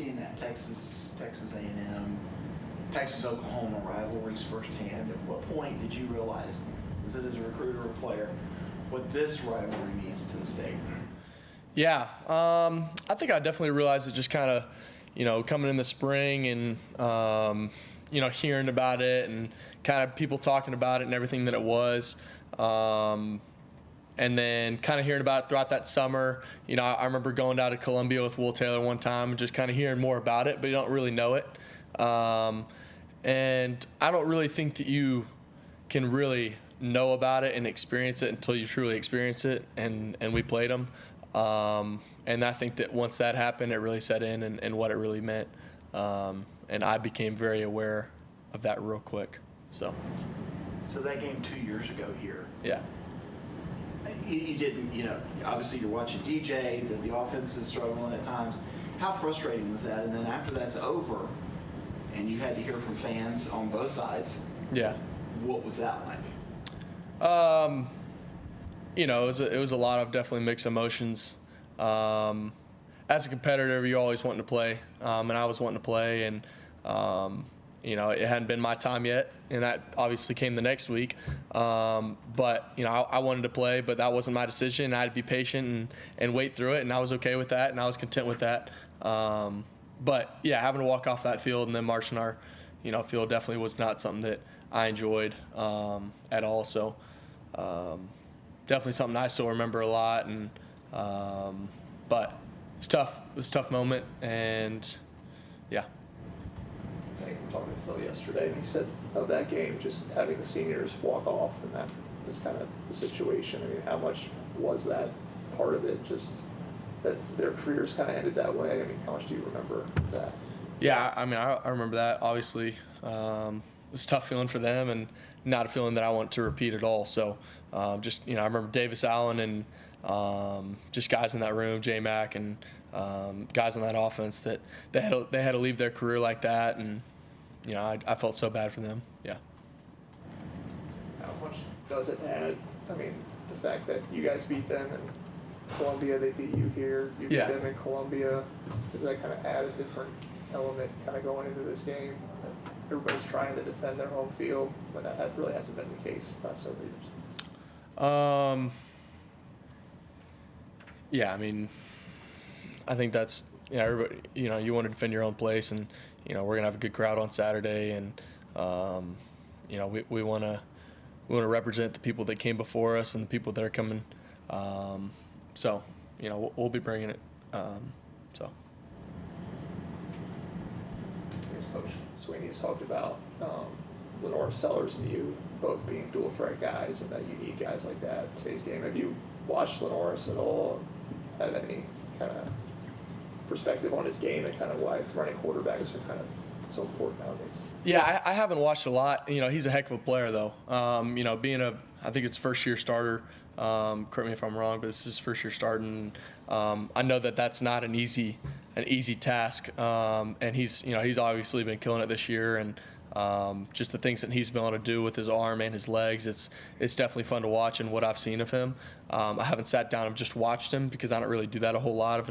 seeing that Texas A&M, Texas-Oklahoma rivalries firsthand. At what point did you realize, was it as a recruiter or player, what this rivalry means to the state? Yeah, I think I definitely realized it just kind of, coming in the spring and, hearing about it and kind of people talking about it and everything that it was. And then kind of hearing about it throughout that summer. I remember going down to Columbia with Will Taylor one time and just kind of hearing more about it, but you don't really know it. And I don't really think that you can really know about it and experience it until you truly experience it, and we played them. And I think that once that happened, it really set in and what it really meant. And I became very aware of that real quick. So that game 2 years ago here. Yeah. You didn't, obviously you're watching DJ, the offense is struggling at times. How frustrating was that? And then after that's over and you had to hear from fans on both sides. Yeah. What was that like? It was a lot of definitely mixed emotions. As a competitor, you're always wanting to play, and I was wanting to play, and it hadn't been my time yet, and that obviously came the next week. But I wanted to play, but that wasn't my decision. I had to be patient and wait through it, and I was okay with that, and I was content with that. But yeah, having to walk off that field and then march in our, field definitely was not something that I enjoyed at all. So definitely something I still remember a lot, and but it's tough. It was a tough moment, and yeah. I think we were talking to Phil yesterday, and he said of that game, just having the seniors walk off, and that was kind of the situation. I mean, how much was that part of it? Just that their careers kind of ended that way. I mean, how much do you remember that? Yeah, I mean, I remember that. Obviously, it was a tough feeling for them, and not a feeling that I want to repeat at all. So, I remember Davis Allen and just guys in that room, J Mac, and guys on that offense that they had to leave their career like that, and I felt so bad for them. Yeah. How much does it add? I mean, the fact that you guys beat them in Columbia, they beat you here, you beat them in Columbia, does that kind of add a different element kind of going into this game? Everybody's trying to defend their home field, but that really hasn't been the case the last several years. Yeah, I mean, I think that's everybody. You want to defend your own place, and we're gonna have a good crowd on Saturday, and we want to represent the people that came before us and the people that are coming. So we'll be bringing it. So. Coach Sweeney has talked about LaNorris, Sellers, and you both being dual threat guys, and that you need guys like that in today's game. Have you watched LaNorris at all? Have any kind of perspective on his game and kind of why running quarterbacks are kind of so important nowadays? Yeah, I haven't watched a lot. He's a heck of a player, though. Being I think it's first-year starter. Correct me if I'm wrong, but this is his first year starting. I know that that's not an easy task, and he's obviously been killing it this year, and just the things that he's been able to do with his arm and his legs, it's definitely fun to watch. And what I've seen of him, I haven't sat down and just watched him because I don't really do that a whole lot of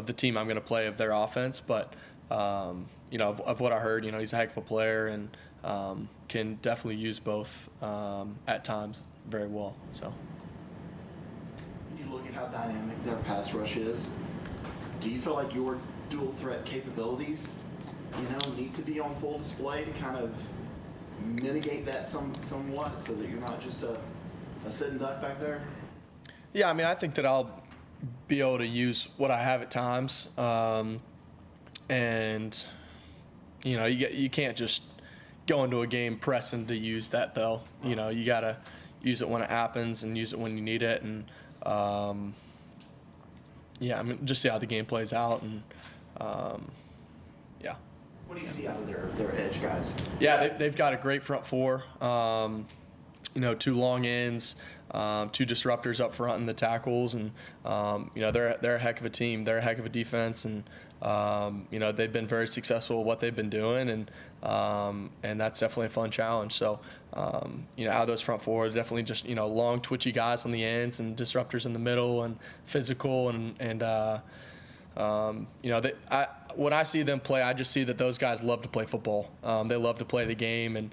the team I'm going to play of their offense, but of what I heard, he's a heck of a player and can definitely use both at times very well. So when you look at how dynamic their pass rush is, do you feel like your dual threat capabilities need to be on full display to kind of mitigate that somewhat, so that you're not just a sitting duck back there? Yeah, I mean, I think that I'll be able to use what I have at times, and you can't just go into a game pressing to use that, though. You gotta use it when it happens and use it when you need it, and just see how the game plays out, and yeah. What do you see out of their edge guys? Yeah, they've got a great front four. 2 long ends, 2 disruptors up front in the tackles, and they're a heck of a team. They're a heck of a defense, and they've been very successful at what they've been doing, and that's definitely a fun challenge. So out of those front four, definitely just long, twitchy guys on the ends and disruptors in the middle, and physical, and When I see them play, I just see that those guys love to play football. They love to play the game, and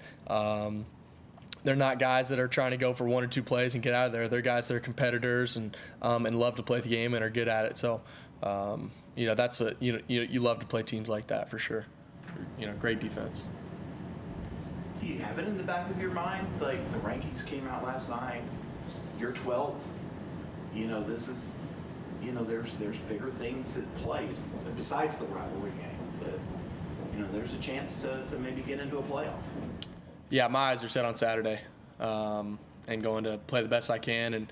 they're not guys that are trying to go for 1 or 2 plays and get out of there. They're guys that are competitors and love to play the game and are good at it. So, that's you love to play teams like that for sure. Great defense. Do you have it in the back of your mind? Like, the rankings came out last night. You're 12th. This is, there's bigger things at play besides the rivalry game. That, there's a chance to maybe get into a playoff. Yeah, my eyes are set on Saturday, and going to play the best I can, and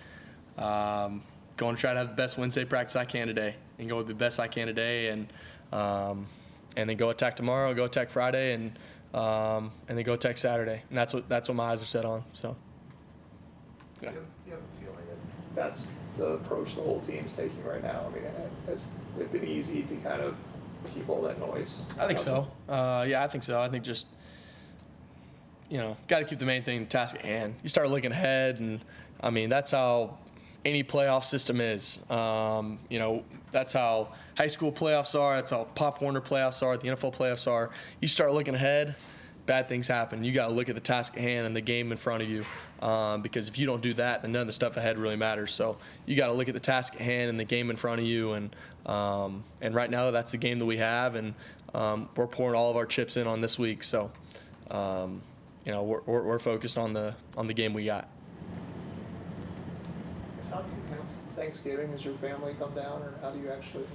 going to try to have the best Wednesday practice I can today, and go with the best I can today, and then go attack tomorrow, go attack Friday, and then go attack Saturday, and that's what my eyes are set on. So, yeah. You have a feeling that that's the approach the whole team's taking right now? I mean, has it been easy to kind of keep all that noise? I think so. Yeah, I think so. I think just, got to keep the main thing, the task at hand. You start looking ahead, and, I mean, that's how any playoff system is. That's how high school playoffs are. That's how Pop Warner playoffs are, the NFL playoffs are. You start looking ahead, bad things happen. You got to look at the task at hand and the game in front of you, because if you don't do that, then none of the stuff ahead really matters. So you got to look at the task at hand and the game in front of you, and right now that's the game that we have, and we're pouring all of our chips in on this week. So we're focused on the game we got. How do you count Thanksgiving? Does your family come down, or how do you actually?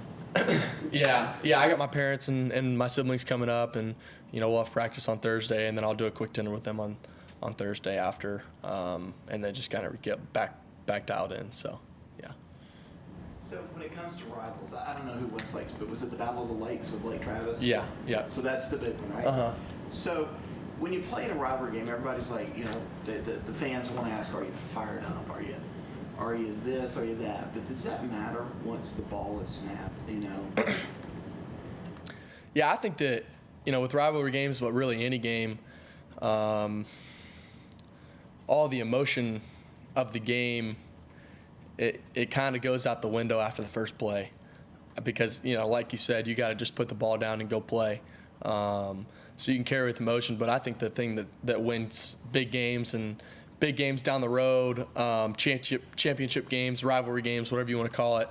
Yeah. I got my parents and my siblings coming up, and we'll have practice on Thursday, and then I'll do a quick dinner with them on Thursday after, and then just kind of get back dialed in. So, yeah. So when it comes to rivals, I don't know who Westlake's, but was it the Battle of the Lakes with Lake Travis? Yeah. So that's the big one, right? Uh-huh. So when you play in a rivalry game, everybody's like, the fans want to ask, are you fired up? Are you this? Are you that? But does that matter once the ball is snapped? Yeah, I think that with rivalry games, but really any game, all the emotion of the game, it kind of goes out the window after the first play, because like you said, you got to just put the ball down and go play. So you can carry with emotion, but I think the thing that wins big games and big games down the road, championship games, rivalry games, whatever you want to call it,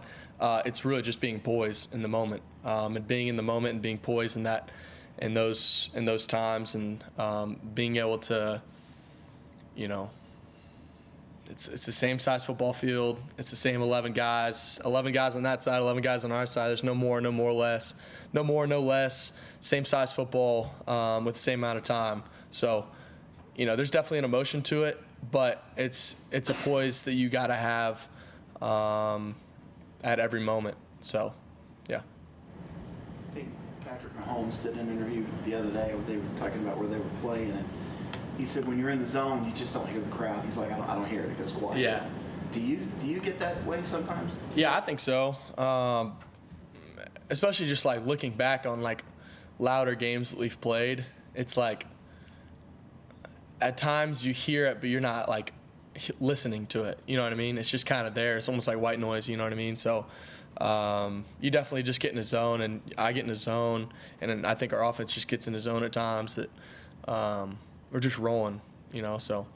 it's really just being poised in the moment, and being in the moment and being poised in those times, and being able to, it's the same size football field. It's the same 11 guys on that side, 11 guys on our side. There's no more less. Same size football, with the same amount of time. So, there's definitely an emotion to it, but it's a poise that you got to have at every moment. So, yeah. I think Patrick Mahomes did an interview the other day where they were talking about where they were playing, and he said when you're in the zone, you just don't hear the crowd. He's like, I don't hear it. It goes quiet. Yeah. Do you get that way sometimes? Yeah, I think so. Especially just like looking back on like louder games that we've played. It's like at times you hear it, but you're not like listening to it. You know what I mean? It's just kind of there. It's almost like white noise. You know what I mean? So you definitely just get in a zone, and I get in a zone, and then I think our offense just gets in a zone at times that we're just rolling. So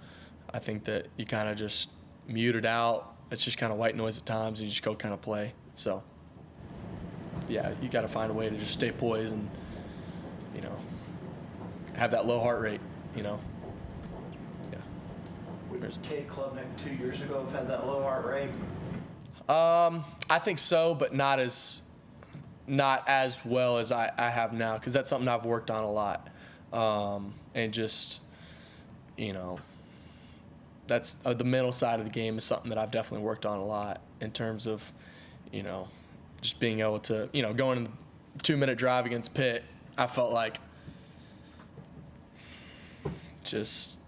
I think that you kind of just mute it out. It's just kind of white noise at times, and you just go kind of play. So yeah, you got to find a way to just stay poised and have that low heart rate. Yeah. Would Cade Klubnik 2 years ago have had that low heart rate? I think so, but not as well as I have now, because that's something I've worked on a lot, and just that's the mental side of the game is something that I've definitely worked on a lot in terms of just being able to going in the 2-minute drive against Pitt. I felt like just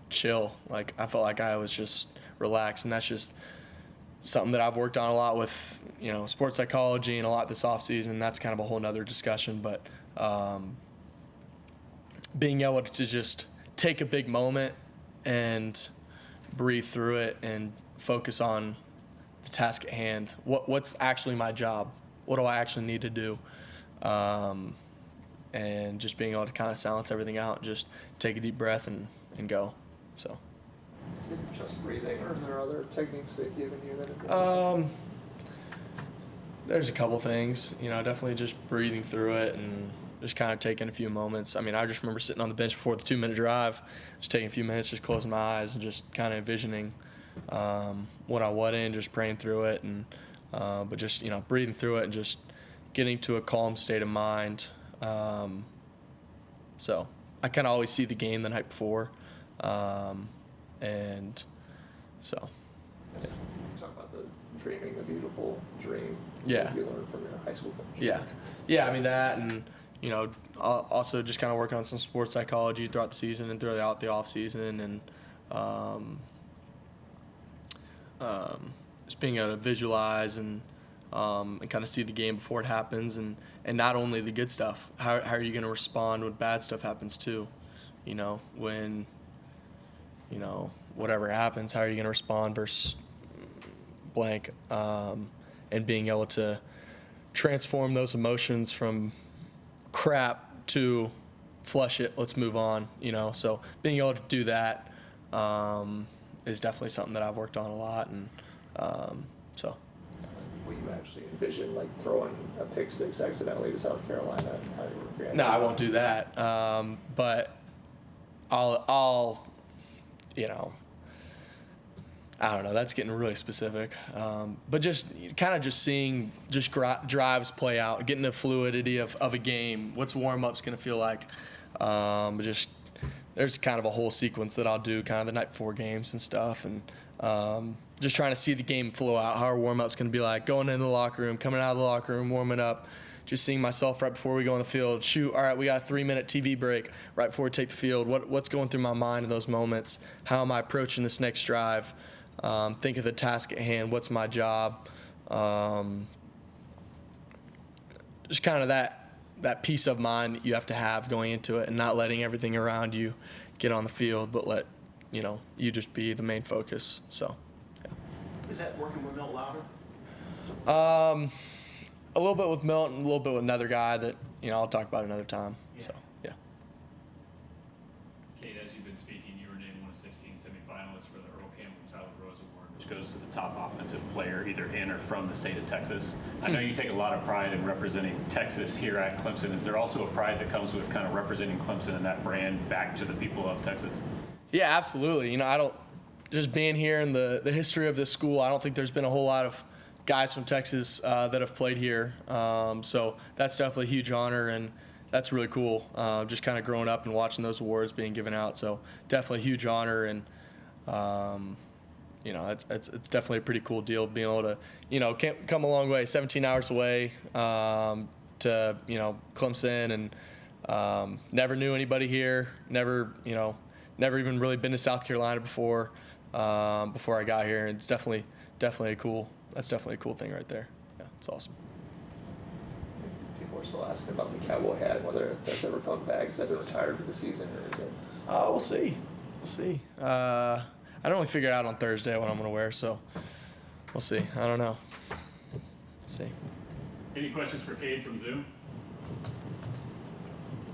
chill. Like I felt like I was just relaxed, and that's just something that I've worked on a lot with sports psychology and a lot this offseason. That's kind of a whole nother discussion, but being able to just take a big moment and breathe through it and focus on the task at hand. What's actually my job? what do I actually need to do? And just being able to kind of silence everything out, just take a deep breath and go. So. Is it just breathing, or are there other techniques they've given you that have There's a couple things, definitely just breathing through it and just kind of taking a few moments. I mean, I just remember sitting on the bench before the 2-minute drive, just taking a few minutes, just closing my eyes and just kind of envisioning what I was in, just praying through it, and but just breathing through it and just getting to a calm state of mind. So I kind of always see the game the night before, and so. Yeah. Talk about the dreaming, the beautiful dream. Yeah. You learned from your high school coach. Yeah. I mean that, and also just kind of working on some sports psychology throughout the season and throughout the off season, and just being able to visualize and kind of see the game before it happens, and not only the good stuff. How are you going to respond when bad stuff happens too? When whatever happens, how are you going to respond versus blank, and being able to transform those emotions from crap to flush it, let's move on, so being able to do that is definitely something that I've worked on a lot, and so. Will you actually envision like throwing a pick six accidentally to South Carolina? How you would react? No, I won't do that, but I'll I don't know. That's getting really specific. But just kind of just seeing just drives play out, getting the fluidity of a game. What's warm-ups going to feel like? There's kind of a whole sequence that I'll do kind of the night before games and stuff. And just trying to see the game flow out, how our warm-up's going to be like, going into the locker room, coming out of the locker room, warming up, just seeing myself right before we go on the field. Shoot, all right, we got a 3-minute TV break right before we take the field. What's going through my mind in those moments? How am I approaching this next drive? Think of the task at hand. What's my job? Just kind of that peace of mind that you have to have going into it, and not letting everything around you get on the field, but let you just be the main focus. So, yeah. Is that working with Milt Lowder? A little bit with Milt and a little bit with another guy that I'll talk about another time. Yeah. So, yeah. Cade, as you've been speaking, you were named one of 16 semifinalists for the Earl Campbell Tyler Rose Award, which goes to the top offensive player either in or from the state of Texas. I know you take a lot of pride in representing Texas here at Clemson. Is there also a pride that comes with kind of representing Clemson and that brand back to the people of Texas? Yeah, absolutely. I don't just being here in the history of this school, I don't think there's been a whole lot of guys from Texas that have played here. So that's definitely a huge honor, and that's really cool. Just kind of growing up and watching those awards being given out. So definitely a huge honor, and it's definitely a pretty cool deal being able to come a long way, 17 hours away to Clemson, and never knew anybody here. Never even really been to South Carolina before I got here, and it's definitely a cool. That's definitely a cool thing right there. Yeah, it's awesome. People are still asking about the cowboy hat and whether that's ever come back. Is that been retired for the season, or is it? We'll see. I don't really figure it out on Thursday what I'm going to wear, so we'll see. I don't know. Let's see. Any questions for Cade from Zoom?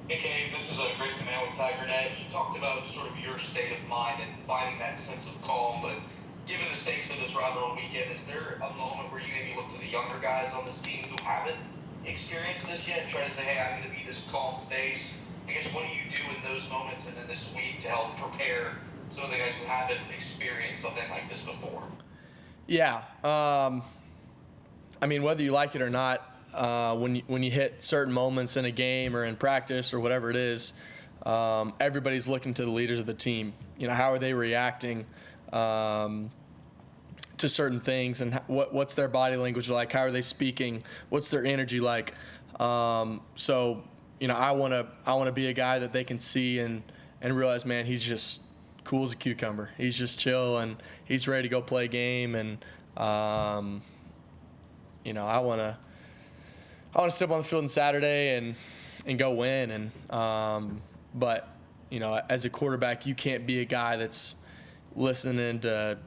Hey, Cade, this is Grayson Mann with TigerNet. You talked about sort of your state of mind and finding that sense of calm, but given the stakes of this rivalry weekend, is there a moment where you maybe look to the younger guys on this team who haven't experienced this yet and try to say, hey, I'm going to be this calm face? I guess what do you do in those moments and in this week to help prepare some of the guys who haven't experienced something like this before? Yeah. I mean, whether you like it or not, when you hit certain moments in a game or in practice or whatever it is, everybody's looking to the leaders of the team. How are they reacting to certain things, and what's their body language like? How are they speaking? What's their energy like? So I want to be a guy that they can see and realize, man, he's just cool as a cucumber. He's just chill and he's ready to go play a game. And I want to step on the field on Saturday and go win. And but as a quarterback, you can't be a guy that's listening to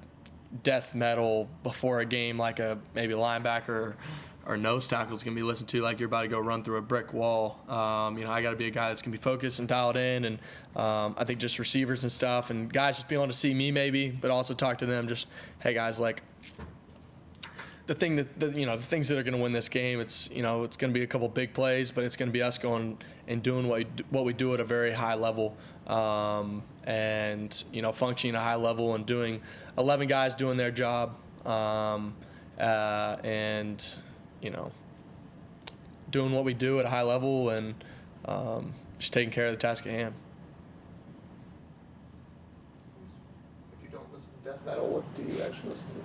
death metal before a game like maybe a linebacker or nose tackle is going to be listened to like you're about to go run through a brick wall. I got to be a guy that's going to be focused and dialed in, and I think just receivers and stuff, and guys just being able to see me maybe, but also talk to them. Just, hey guys, like the things that are going to win this game. It's going to be a couple big plays, but it's going to be us going and doing what we do at a very high level, and functioning at a high level and doing 11 guys doing their job, and doing what we do at a high level, and just taking care of the task at hand. If you don't listen to death metal, what do you actually listen to?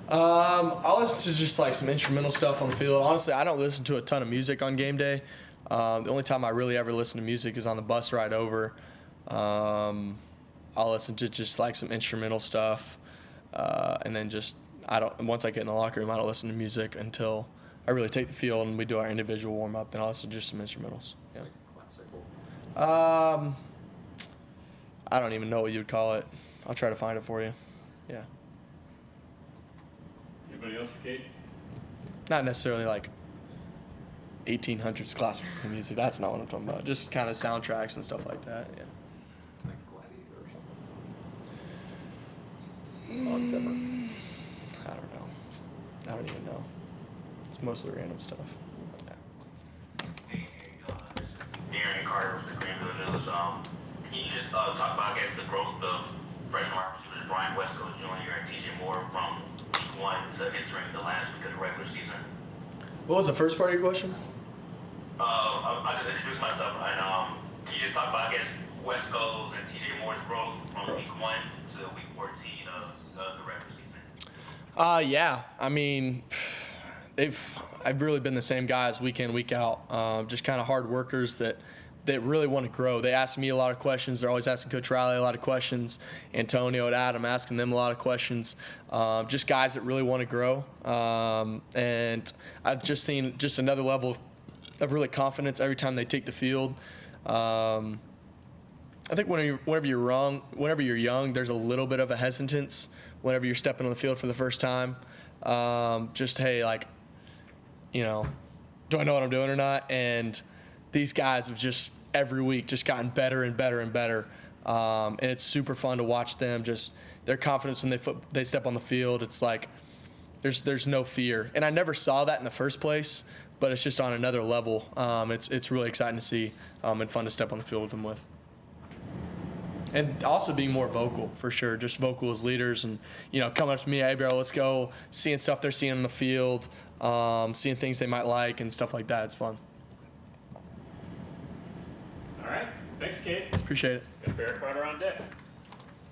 I'll listen to just like some instrumental stuff on the field. Honestly, I don't listen to a ton of music on game day. The only time I really ever listen to music is on the bus ride over. I'll listen to just like some instrumental stuff, and then once I get in the locker room, I don't listen to music until I really take the field and we do our individual warm up. Then I'll listen to just some instrumentals. Yeah. Like classical. I don't even know what you would call it. I'll try to find it for you. Yeah. Anybody else for Cade? Not necessarily like 1800s classical music. That's not what I'm talking about. Just kind of soundtracks and stuff like that. Yeah. Like Gladiator or something. On Zimmer. I don't know. I don't even know. It's mostly random stuff. Yeah. Hey, this is Darren Carter from the Greenville News. Can you just talk about, I guess, the growth of freshman wide receivers Bryant, Wesco Jr., and TJ Moore from week 1 to entering the last week of the regular season? What was the first part of your question? I just introduced myself, and can you just talk about, I guess, Wesco's and TJ Moore's growth from week 1 to week 14 of the regular season? Yeah. I mean, I've really been the same guys week in, week out. Just kind of hard workers that really want to grow. They ask me a lot of questions. They're always asking Coach Riley a lot of questions. Antonio and Adam asking them a lot of questions. Just guys that really want to grow. And I've just seen just another level of really confidence every time they take the field. I think whenever you're young, there's a little bit of a hesitance whenever you're stepping on the field for the first time. Just, hey, like, do I know what I'm doing or not? And these guys have just every week just gotten better and better and better. And it's super fun to watch them, just their confidence when they step on the field. It's like there's no fear. And I never saw that in the first place, but it's just on another level. It's really exciting to see, and fun to step on the field with them with. And also being more vocal, for sure. Just vocal as leaders, and coming up to me, hey bro, let's go, seeing stuff they're seeing on the field, seeing things they might like and stuff like that. It's fun. All right. Thank you, Cade. Appreciate it. Got Barrett Carter on deck.